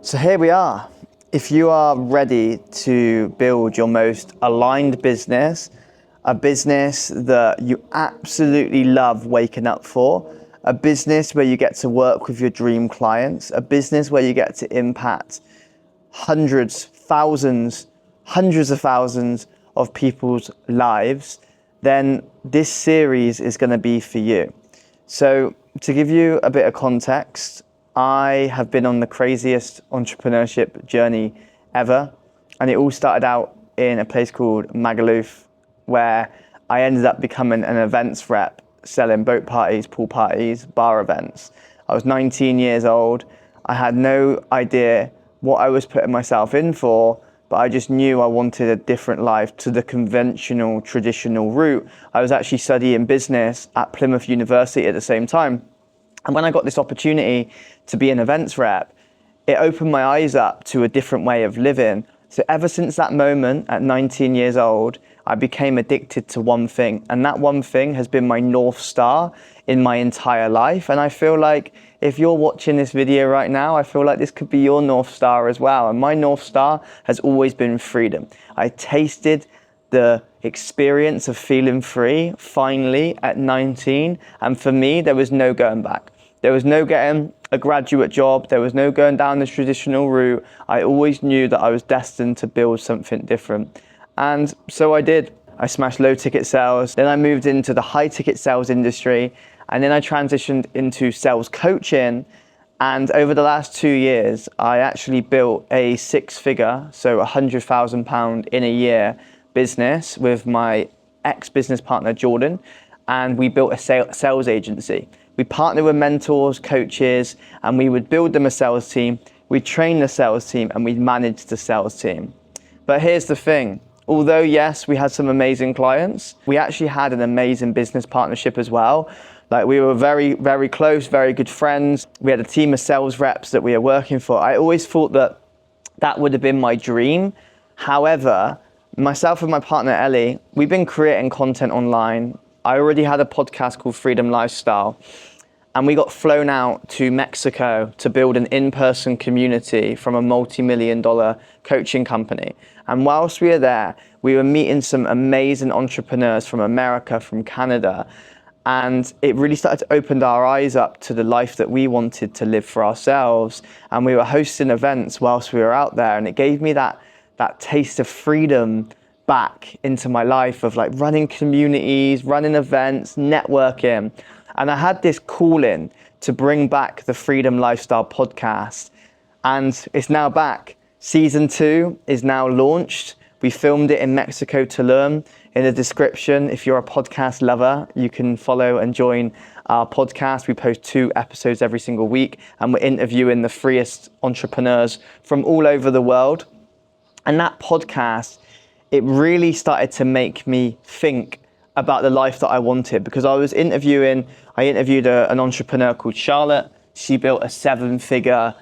So here we are. If you are ready to build your most aligned business, a business that you absolutely love waking up for, a business where you get to work with your dream clients, a business where you get to impact hundreds of thousands of people's lives, then this series is going to be for you. So to give you a bit of context, I have been on the craziest entrepreneurship journey ever. And it all started out in a place called Magaluf, where I ended up becoming an events rep, selling boat parties, pool parties, bar events. I was 19 years old. I had no idea what I was putting myself in for, but I just knew I wanted a different life to the conventional, traditional route. I was actually studying business at Plymouth University at the same time. And when I got this opportunity to be an events rep, it opened my eyes up to a different way of living. So ever since that moment at 19 years old, I became addicted to one thing. And that one thing has been my North Star in my entire life. And I feel like if you're watching this video right now, I feel like this could be your North Star as well. And my North Star has always been freedom. I tasted the experience of feeling free finally at 19. And for me, there was no going back. There was no getting a graduate job. There was no going down the traditional route. I always knew that I was destined to build something different. And so I did. I smashed low ticket sales. Then I moved into the high ticket sales industry. And then I transitioned into sales coaching. And over the last 2 years, I actually built a six-figure, so £100,000 in a year business with my ex-business partner, Jordan. And we built a sales agency. We partnered with mentors, coaches, and we would build them a sales team. We'd train the sales team and we'd manage the sales team. But here's the thing. Although, yes, we had some amazing clients, we actually had an amazing business partnership as well. Like we were very, very close, very good friends. We had a team of sales reps that we were working for. I always thought that that would have been my dream. However, myself and my partner, Ellie, we've been creating content online. I already had a podcast called Freedom Lifestyle, and we got flown out to Mexico to build an in-person community from a multi-million-dollar coaching company. And whilst we were there, we were meeting some amazing entrepreneurs from America, from Canada, and it really started to open our eyes up to the life that we wanted to live for ourselves. And we were hosting events whilst we were out there, and it gave me that taste of freedom back into my life of like running communities, running events, networking. And I had this calling to bring back the Freedom Lifestyle podcast. And it's now back. Season 2 is now launched. We filmed it in Mexico, Tulum. In the description, if you're a podcast lover, you can follow and join our podcast. We post 2 episodes every single week, and we're interviewing the freest entrepreneurs from all over the world. And that podcast, it really started to make me think about the life that I wanted, because I interviewed an entrepreneur called Charlotte. She built a 7-figure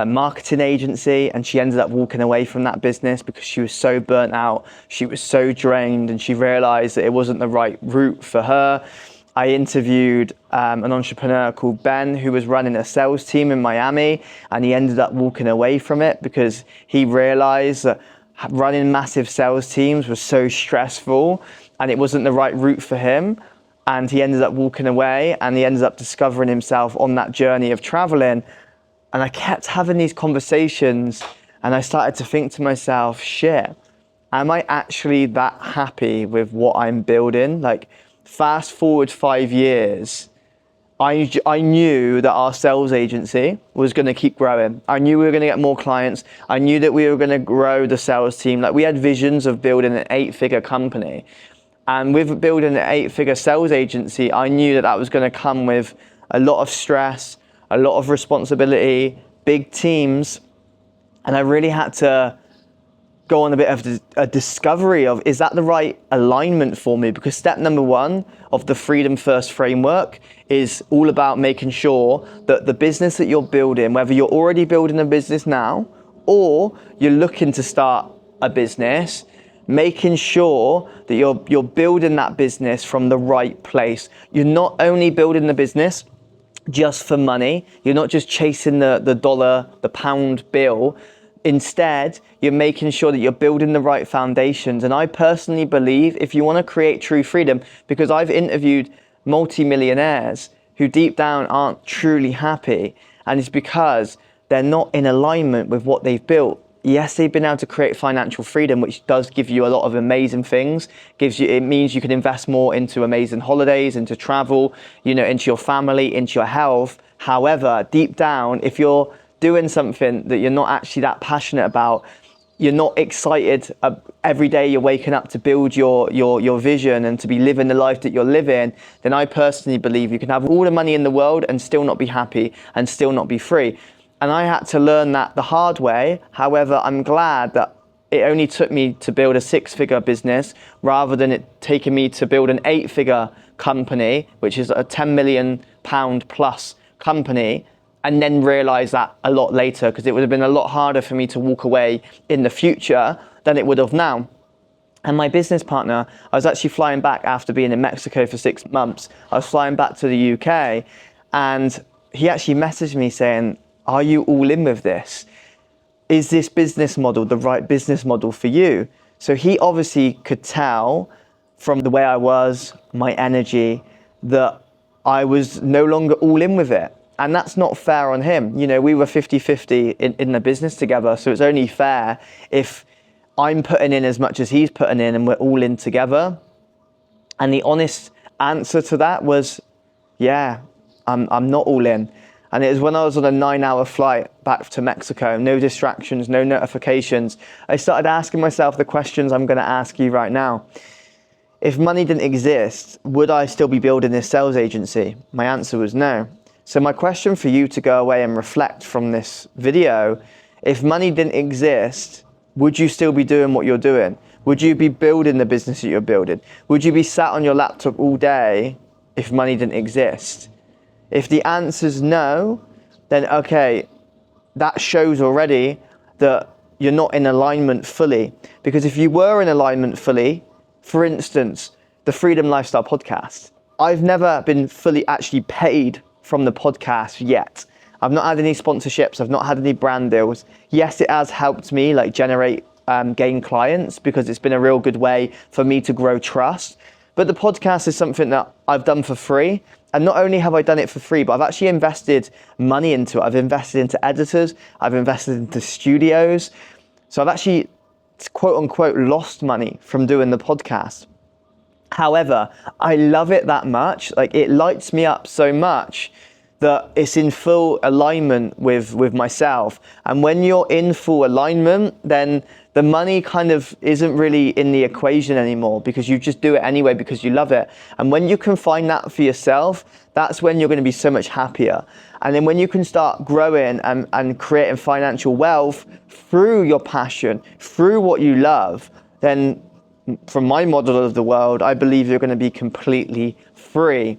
marketing agency, and she ended up walking away from that business because she was so burnt out. She was so drained, and she realized that it wasn't the right route for her. I interviewed an entrepreneur called Ben, who was running a sales team in Miami, and he ended up walking away from it because he realized that running massive sales teams was so stressful and it wasn't the right route for him. And he ended up walking away, and he ended up discovering himself on that journey of traveling. And I kept having these conversations, and I started to think to myself, shit, am I actually that happy with what I'm building? Like, fast forward 5 years, I knew that our sales agency was going to keep growing. I knew we were going to get more clients. I knew that we were going to grow the sales team. Like, we had visions of building an 8-figure company. And with building an 8-figure sales agency, I knew that that was going to come with a lot of stress, a lot of responsibility, big teams. And I really had to go on a bit of a discovery of, is that the right alignment for me? Because step number 1 of the Freedom First framework is all about making sure that the business that you're building, whether you're already building a business now or you're looking to start a business, making sure that you're building that business from the right place. You're not only building the business just for money. You're not just chasing the dollar, the pound bill. Instead, you're making sure that you're building the right foundations. And I personally believe if you want to create true freedom, because I've interviewed multimillionaires who deep down aren't truly happy, and it's because they're not in alignment with what they've built. Yes, they've been able to create financial freedom, which does give you a lot of amazing things. It means you can invest more into amazing holidays, into travel, into your family, into your health. However, deep down, if you're doing something that you're not actually that passionate about, you're not excited every day you're waking up to build your vision and to be living the life that you're living, then I personally believe you can have all the money in the world and still not be happy and still not be free. And I had to learn that the hard way. However, I'm glad that it only took me to build a 6-figure business rather than it taking me to build an 8-figure company, which is a £10 million plus company, and then realize that a lot later, because it would have been a lot harder for me to walk away in the future than it would have now. And my business partner, I was actually flying back after being in Mexico for 6 months. I was flying back to the UK, and he actually messaged me saying, "Are you all in with this? Is this business model the right business model for you?" So he obviously could tell from the way I was, my energy, that I was no longer all in with it. And that's not fair on him. We were 50-50 in the business together. So it's only fair if I'm putting in as much as he's putting in and we're all in together. And the honest answer to that was, yeah, I'm not all in. And it was when I was on a 9-hour flight back to Mexico, no distractions, no notifications. I started asking myself the questions I'm going to ask you right now. If money didn't exist, would I still be building this sales agency? My answer was no. So my question for you to go away and reflect from this video, if money didn't exist, would you still be doing what you're doing? Would you be building the business that you're building? Would you be sat on your laptop all day if money didn't exist? If the answer's no, then okay, that shows already that you're not in alignment fully. Because if you were in alignment fully, for instance, the Freedom Lifestyle podcast, I've never been fully actually paid from the podcast yet. I've not had any sponsorships. I've not had any brand deals. Yes, it has helped me gain clients, because it's been a real good way for me to grow trust. But the podcast is something that I've done for free. And not only have I done it for free, but I've actually invested money into it. I've invested into editors. I've invested into studios. So I've actually, quote unquote, lost money from doing the podcast. However, I love it that much. It lights me up so much that it's in full alignment with myself. And when you're in full alignment, then the money kind of isn't really in the equation anymore, because you just do it anyway because you love it. And when you can find that for yourself, that's when you're going to be so much happier. And then when you can start growing and creating financial wealth through your passion, through what you love, then from my model of the world, I believe you're going to be completely free.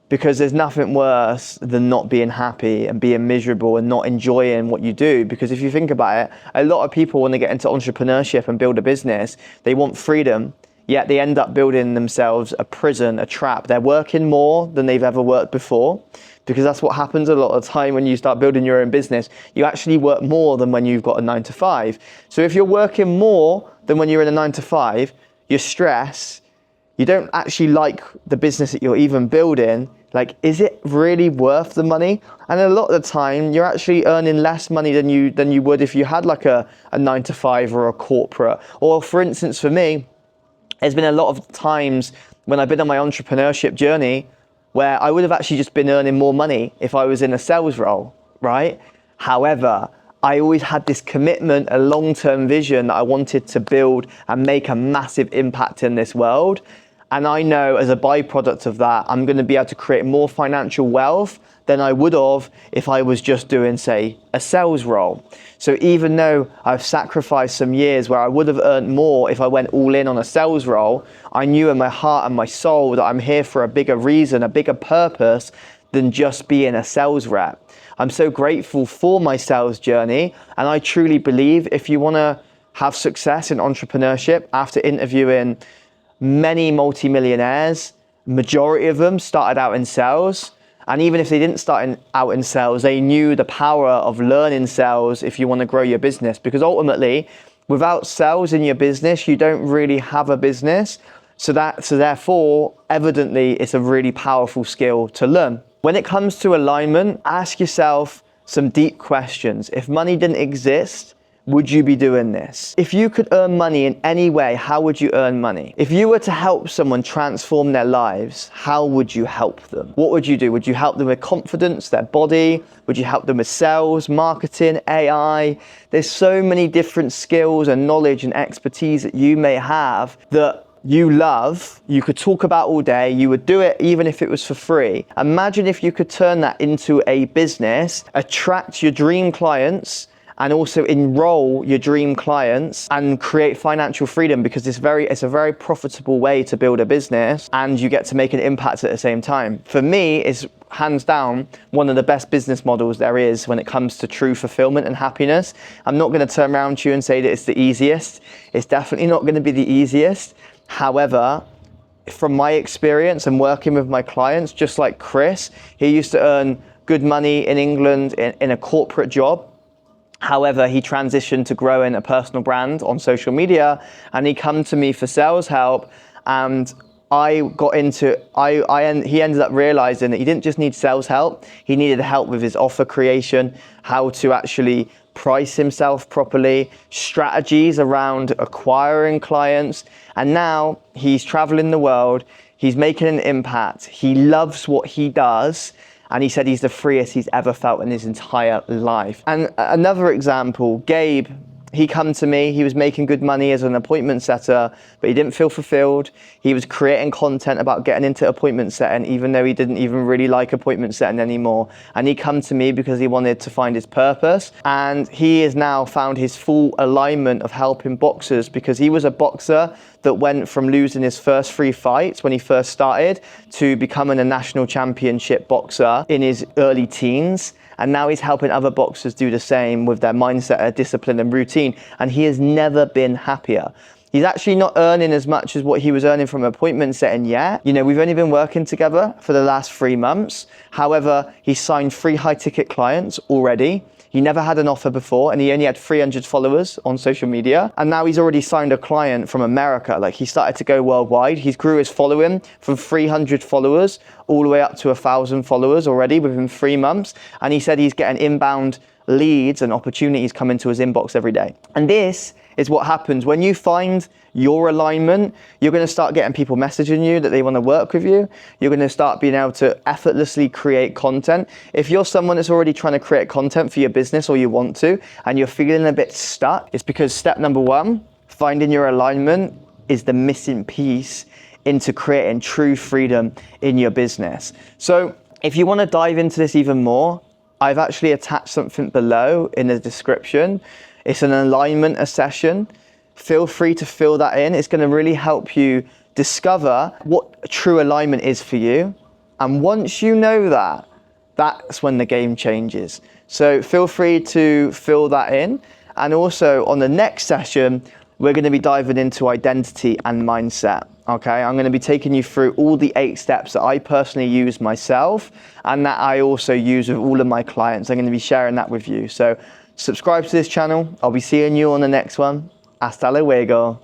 Because there's nothing worse than not being happy and being miserable and not enjoying what you do. Because if you think about it, a lot of people want to get into entrepreneurship and build a business. They want freedom, yet they end up building themselves a prison, a trap. They're working more than they've ever worked before, because that's what happens a lot of the time when you start building your own business. You actually work more than when you've got a 9-to-5. So if you're working more than when you're in a 9-to-5, you're stressed. You don't actually like the business that you're even building. Is it really worth the money? And a lot of the time, you're actually earning less money than you would if you had a 9-to-5 or a corporate. Or for instance, for me, there's been a lot of times when I've been on my entrepreneurship journey where I would have actually just been earning more money if I was in a sales role, right? However, I always had this commitment, a long-term vision that I wanted to build and make a massive impact in this world. And I know as a byproduct of that, I'm going to be able to create more financial wealth than I would have if I was just doing, say, a sales role. So even though I've sacrificed some years where I would have earned more if I went all in on a sales role, I knew in my heart and my soul that I'm here for a bigger reason, a bigger purpose than just being a sales rep. I'm so grateful for my sales journey. And I truly believe if you want to have success in entrepreneurship, after interviewing many multimillionaires, majority of them started out in sales. And even if they didn't start out in sales, they knew the power of learning sales if you want to grow your business. Because ultimately, without sales in your business, you don't really have a business. So therefore, evidently, it's a really powerful skill to learn. When it comes to alignment, ask yourself some deep questions. If money didn't exist, would you be doing this? If you could earn money in any way, how would you earn money? If you were to help someone transform their lives, how would you help them? What would you do? Would you help them with confidence, their body? Would you help them with sales, marketing, AI? There's so many different skills and knowledge and expertise that you may have that you love, you could talk about all day, you would do it even if it was for free. Imagine if you could turn that into a business, attract your dream clients, and also enroll your dream clients and create financial freedom, because it's a very profitable way to build a business, and you get to make an impact at the same time. For me, it's hands down one of the best business models there is when it comes to true fulfillment and happiness. I'm not going to turn around to you and say that it's the easiest. It's definitely not going to be the easiest. However, from my experience and working with my clients, just like Chris, he used to earn good money in England in a corporate job. However, he transitioned to growing a personal brand on social media, and he come to me for sales help, and he ended up realizing that he didn't just need sales help, he needed help with his offer creation, how to actually price himself properly, strategies around acquiring clients. And now he's traveling the world, he's making an impact, he loves what he does, and he said he's the freest he's ever felt in his entire life. And another example, Gabe, he come to me, he was making good money as an appointment setter, but he didn't feel fulfilled. He was creating content about getting into appointment setting, even though he didn't even really like appointment setting anymore. And he come to me because he wanted to find his purpose. And he has now found his full alignment of helping boxers, because he was a boxer that went from losing his first 3 fights when he first started to becoming a national championship boxer in his early teens. And now he's helping other boxers do the same with their mindset, discipline and routine. And he has never been happier. He's actually not earning as much as what he was earning from appointment setting yet. You know, we've only been working together for the last 3 months. However, he's signed 3 high ticket clients already. He never had an offer before, and he only had 300 followers on social media. And now he's already signed a client from America. Like, he started to go worldwide. He's grew his following from 300 followers all the way up to 1,000 followers already within 3 months. And he said he's getting inbound leads and opportunities come into his inbox every day. And this is what happens when you find your alignment. You're going to start getting people messaging you that they want to work with you. You're going to start being able to effortlessly create content. If you're someone that's already trying to create content for your business, or you want to, and you're feeling a bit stuck, it's because step number 1, finding your alignment, is the missing piece into creating true freedom in your business. So if you want to dive into this even more, I've actually attached something below in the description. It's an alignment session. Feel free to fill that in. It's going to really help you discover what true alignment is for you. And once you know that, that's when the game changes. So feel free to fill that in. And also on the next session, we're going to be diving into identity and mindset. Okay, I'm going to be taking you through all the 8 steps that I personally use myself, and that I also use with all of my clients. I'm going to be sharing that with you. So subscribe to this channel. I'll be seeing you on the next one. Hasta luego.